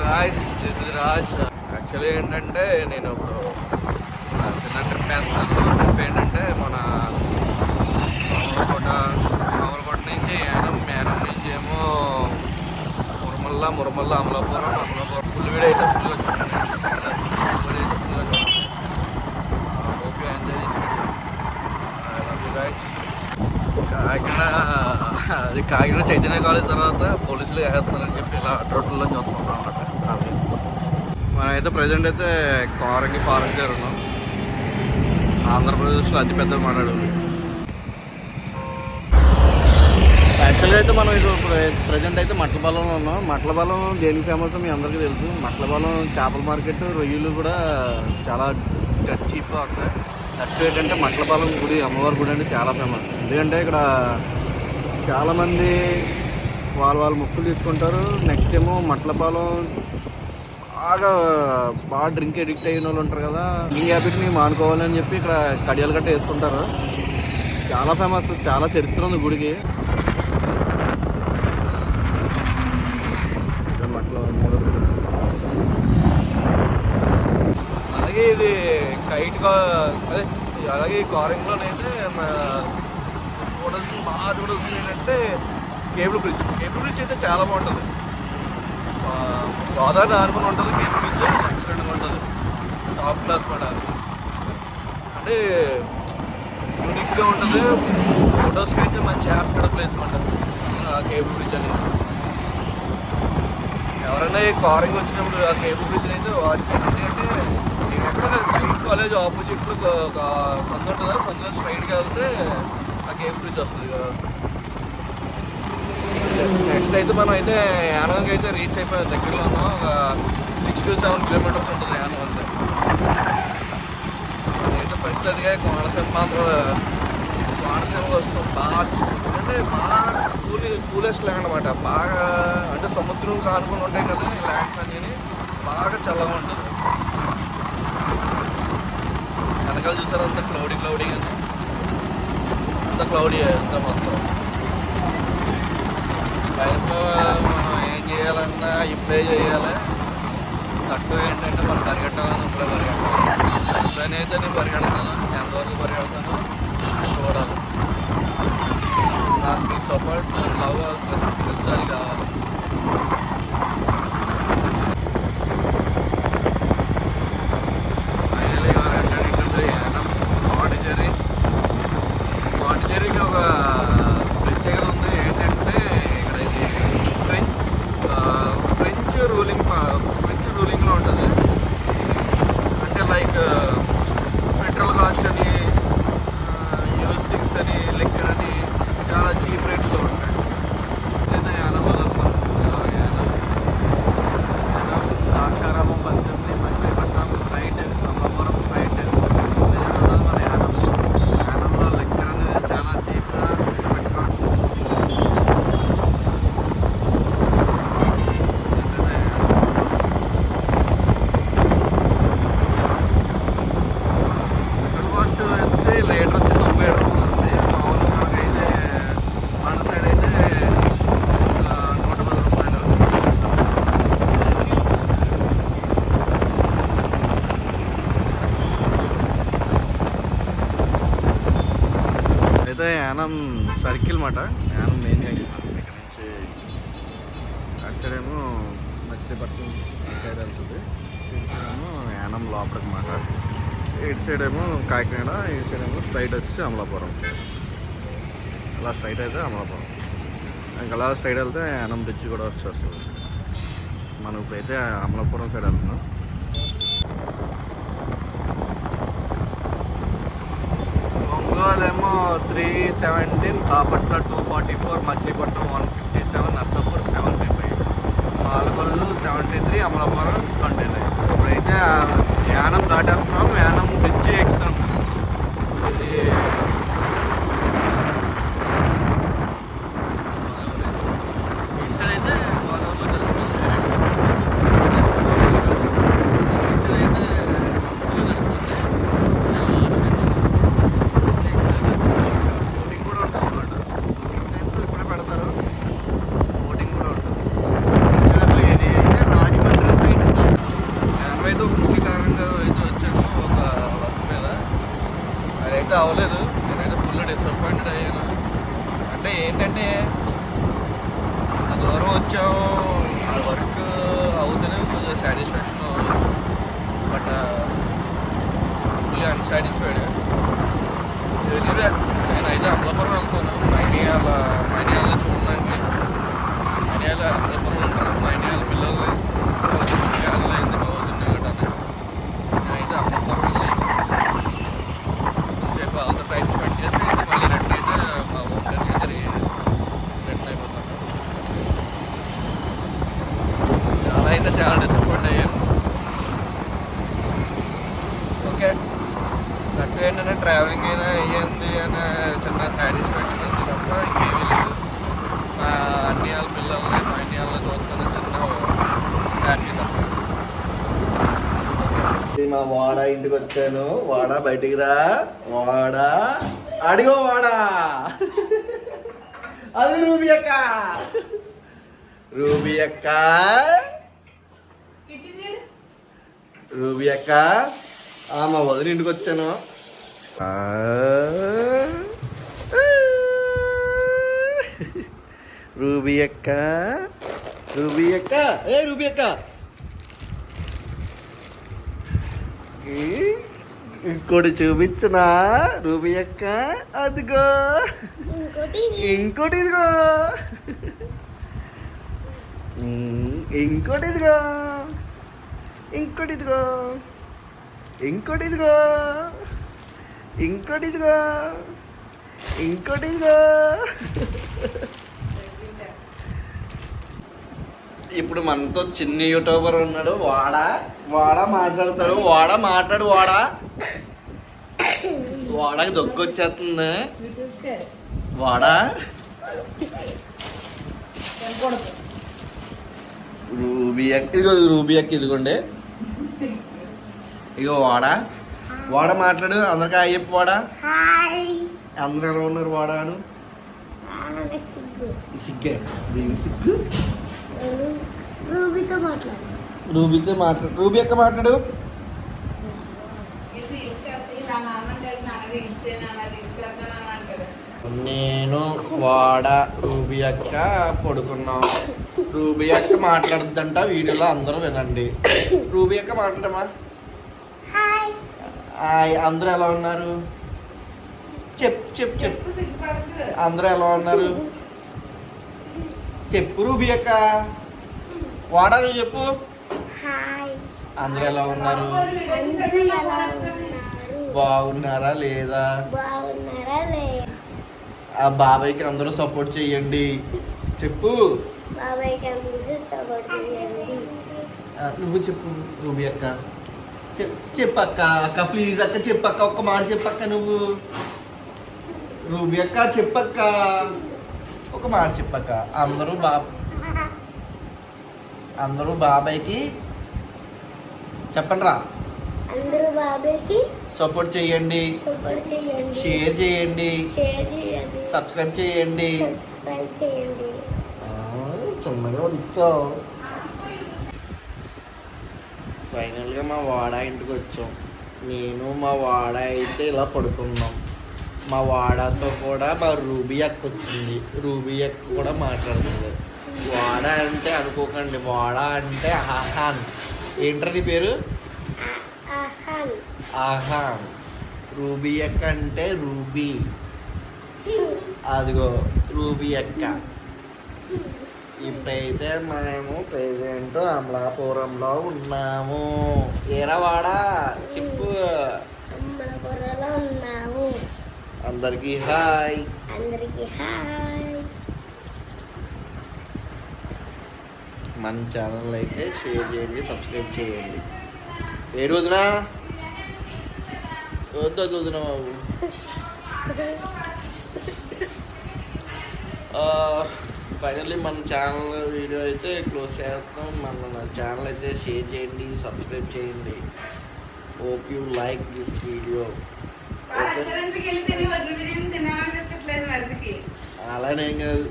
Guys, this is Raj. Actually ఏంటంటే నేను ఇప్పుడు చిన్న ట్రిప్ వేస్తాను. ట్రిప్ ఏంటంటే మన మామూలకోట నుంచి యానం నుంచి ఏమో మురమల్ల అమలాపురం ఫుల్ వీడియో అయితే ఫుల్ వచ్చింది. ఓకే, ఎంజాయ్ చేసి కాకినాడ చైతన్య కాలేజ్ తర్వాత పోలీసులు వేస్తున్నారని చెప్పి ఇలా రోడ్లలో చూస్తున్నాం అన్నమాట. మనమైతే ప్రజెంట్ అయితే కారంగి పార్క్ దగ్గర ఉన్నాం. ఆంధ్రప్రదేశ్లో అతిపెద్ద మాట్లాడు. యాక్చువల్గా అయితే మనం ఇప్పుడు ప్రజెంట్ అయితే మట్లపాలెంలో ఉన్నాం. మట్లపాలెం దేనికి ఫేమస్ మీ అందరికీ తెలుసు. మట్లపాలెం చేపల మార్కెట్, రొయ్యలు కూడా చాలా చీప్గా వస్తాయి. నెక్స్ట్ ఏంటంటే మట్లపాలెం గుడి, అమ్మవారి గుడి అంటే చాలా ఫేమస్. ఎందుకంటే ఇక్కడ చాలామంది వాళ్ళ మొక్కులు తీసుకుంటారు. నెక్స్ట్ ఏమో మట్లపాలెం బాగా డ్రింక్ ఎడిక్ట్ అయిన వాళ్ళు ఉంటారు కదా, డ్రింక్ హ్యాబిట్ని మానుకోవాలని చెప్పి ఇక్కడ కడియాలు గట్ట వేసుకుంటారు. చాలా ఫేమస్, చాలా చరిత్ర ఉంది గుడికి. అలాగే ఇది కైట్గా అదే అలాగే కారింగ్లోనైతే చూడాల్సింది ఏంటంటే కేబుల్ బ్రిడ్జ్ అయితే చాలా బాగుంటుంది. గోదావరి ఆనుకుని ఉంటుంది కేబుల్ బ్రిడ్జ్. ఎక్సలెంట్గా ఉంటుంది, టాప్ క్లాస్ మాట. అంటే యూనిక్గా ఉంటుంది. ఫొటోస్కి అయితే మంచి హ్యాపీ ప్లేస్ అన్నమాట కేబుల్ బ్రిడ్జ్ అనేది. ఎవరైనా ఈ కారింగ్ వచ్చినప్పుడు ఆ కేబుల్ బ్రిడ్జ్ అయితే వాటికి ఎందుకంటే నేను ఎక్కడ కైట్ కాలేజ్ ఆపోజిట్లో ఒక సంద ఉంటుంది. ఆ సందులో స్ట్రైట్గా వెళ్తే ఆ కేబుల్ బ్రిడ్జ్ వస్తుంది కదా. నెక్స్ట్ అయితే మనం అయితే యానంకి అయితే రీచ్ అయిపోయాం. దగ్గరలో ఉన్నాం. ఒక 6 to 7 kilometers ఉంటుంది యానం అంతే. అయితే ప్రస్తుతానిగా కోనసీమకి వస్తాం. బాగా అంటే బాగా కూలెస్ట్ ల్యాండ్ అనమాట. బాగా అంటే సముద్రం కానుకొని ఉంటాయి కదా ఈ ల్యాండ్స్ అనేది. బాగా చల్లగా ఉంటుంది. వెనకాల చూసారు అంత క్లౌడీ అని, అంత క్లౌడీ అంత మొత్తం. లైఫ్లో మనం ఏం చేయాలన్నా ఇప్పుడే చేయాలి. తక్కువ ఏంటంటే మనం పరిగెట్టాలని ఇప్పుడే పరిగెట్టాలి. ప్రస్తుతాన్ని అయితే నేను పరిగెడతాను. ఎంతవరకు పరిగెడతాను చూడాలి. నాకు మీ సపోర్ట్, లవ్ ప్రతిసారి కావాలి. ఫైనలీ ఏంటంటే యానం పాండిచేరికి ఒక ప్రత్యేకత ఉంది. ఏంటంటే ఇక్కడ ఇది ఫ్రెంచ్ రూలింగ్లో ఉంటుంది. అంటే లైక్ పెట్రోల్ కాస్ట్ అని, యూజ్ థింగ్స్ అని, లిక్కర్ అని చాలా చీప్ రేట్లో ఉంటాయి. లేదా యానంలో ద్రాక్షారామం 18, మచిలీపట్నం స్ట్రైట్, అమలాపురం స్ట్రైట్ మన యానంలో లిక్కర్ అనేది చాలా చీప్గా లీటర్ వచ్చి 90 రూపాయలు ఉంది. మామూలుగా మనకైతే మన సైడ్ అయితే 110 రూపాయలు. అయితే యానం సర్కిల్ మాట, యానం మెయిన్ జంక్షన్. ఇక్కడ నుంచి అటు సైడ్ ఏమో మచిలీపట్నం అటు సైడ్ వెళ్తుంది. ఇటు సైడ్ ఏమో యానం లోపలికి మాట. ఇటు సైడ్ ఏమో కాకినాడ, ఇటు సైడ్ ఏమో స్ట్రైట్ వచ్చి అమలాపురం. అలా స్ట్రైట్ అయితే అమలాపురం, ఇంకా అలా స్ట్రైట్ వెళ్తే యానం బ్రిడ్జ్ కూడా వచ్చేస్తుంది. మనం ఇప్పుడైతే అమలాపురం సైడ్ వెళ్తున్నాం. ఒంగోలు ఏమో 317, బాపట్ల 244, మచిలీపట్నం 157, నర్సాపూర్ 75, పాలకొల్లు 73, అమలాపురం 29. ఇప్పుడైతే యానం దాటేస్తున్నాం. యానం బ్రిడ్జ్ ఎక్కుతాం. ఇది అయితే గోదావరిలో కలుస్తుంది. బోటింగ్ కూడా ఉంటుంది అన్నమాట. ఇప్పుడే పెడతారు. బోటింగ్ కూడా ఉంటుంది. ఇది అయితే రాజమండ్రి చాలా డిసప్పాయింట్ అయ్యాను. ఓకే దట్టు ఏంటంటే ట్రావెలింగ్ అయినా అయ్యింది అనే చిన్న సాటిస్ఫాక్షన్ ఉంది తప్ప ఇంకేమీ లేదు. మా అన్ని వాళ్ళ పిల్లల్ని మా అన్ని వాళ్ళని చూస్తాను చిన్న హ్యాపీ తప్ప. మా వాడ ఇంటికి వచ్చాను. వాడ బయటికి రా. వాడ అడిగో వాడా. అది రూబీ అక్క. రూబీ అక్క రూబీ అక్క మా వదిన ఇంటికి వచ్చాను. రూబీ అక్క రూబీ అక్క రూబీ అక్క ఇంకోటి చూపించనా రూబీ అక్క? అదిగో ఇంకోటి ఇదిగో ఇంకోటి ఇదిగో ఇంకోటి ఇదిగో ఇంకోటి ఇదిగో ఇంకోటి ఇదిగో ఇంకోటి ఇదిగో. ఇప్పుడు మనతో చిన్న యూట్యూబర్ ఉన్నాడు వాడా. వాడా మాట్లాడతాడు. వాడా మాట్లాడు. వాడాకి దొక్కు వచ్చేస్తుంది. వాడా రూబీ అక్క ఇదిగో. రూబీ అక్క ఇదిగోండి. ఇగో వాడా. వాడా మాట్లాడు. అందరికీ హాయ్ చెప్పు వాడా. అందరూ ఎలా ఉన్నారు వాడాను? సిగ్గే దీని సిగ్గు. రూబీతో మాట్లాడు. రూబీ అక్క మాట్లాడు. నేను వాడ రూబీ అక్క పడుకున్నాం. రూబీ అక్క మాట్లాడుద్దంట. వీడియోలో అందరూ వినండి. రూబీ అక్క మాట్లాడమా. అందరూ ఎలా ఉన్నారు చెప్పు. అందరూ ఎలా ఉన్నారు చెప్పు. రూబీ అక్క వాడా నువ్వు చెప్పు. అందరూ ఎలా ఉన్నారు? బాగున్నారా లేదా? ఆ బాబాయ్కి అందరూ సపోర్ట్ చెయ్యండి చెప్పు. నువ్వు చెప్పు రూబీ అక్క. చెప్పక్క. అక్క ప్లీజ్ అక్క చెప్పక్క. ఒక్క మాట చెప్పక్క నువ్వు. రూబీ అక్క చెప్పక్క. ఒక మాట చెప్పక్క. అందరూ బాబాయ్కి చెప్పండి రా. అందరూ బాబాయ్కి సపోర్ట్ చేయండి. షేర్ చేయండి. సబ్స్క్రైబ్ చేయండి. చిన్నగా ఇచ్చావు. ఫైనల్గా మా వాడ ఇంటికి వచ్చాం. నేను మా వాడ అయితే ఇలా పడుకున్నాం. మా వాడాతో కూడా మా రూబీ అక్క వచ్చింది. రూబీ అక్క కూడా మాట్లాడుతుంది. వాడ అంటే అనుకోకండి. వాడ అంటే ఆహాన్. ఏంట్రా నీ పేరు? ఆహాన్. రూబీ అక్క అంటే రూబీ. అదిగో రూబీ అక్క. ఇప్పుడైతే మేము ప్రెజెంట్ అమలాపురంలో ఉన్నాము. ఏరా వాడా చెప్పు. అమలాపురంలో ఉన్నాము. అందరికీ హాయ్. మన ఛానల్ అయితే షేర్ చేయండి. సబ్స్క్రైబ్ చేయండి. ఏడు వదినా వద్దునా బాబు. ఫైనల్లీ మన ఛానల్ వీడియో అయితే క్లోజ్ చేస్తాం. మన ఛానల్ అయితే షేర్ చేయండి. సబ్స్క్రైబ్ చేయండి. Hope you like this video. అలానే ఏం కాదు.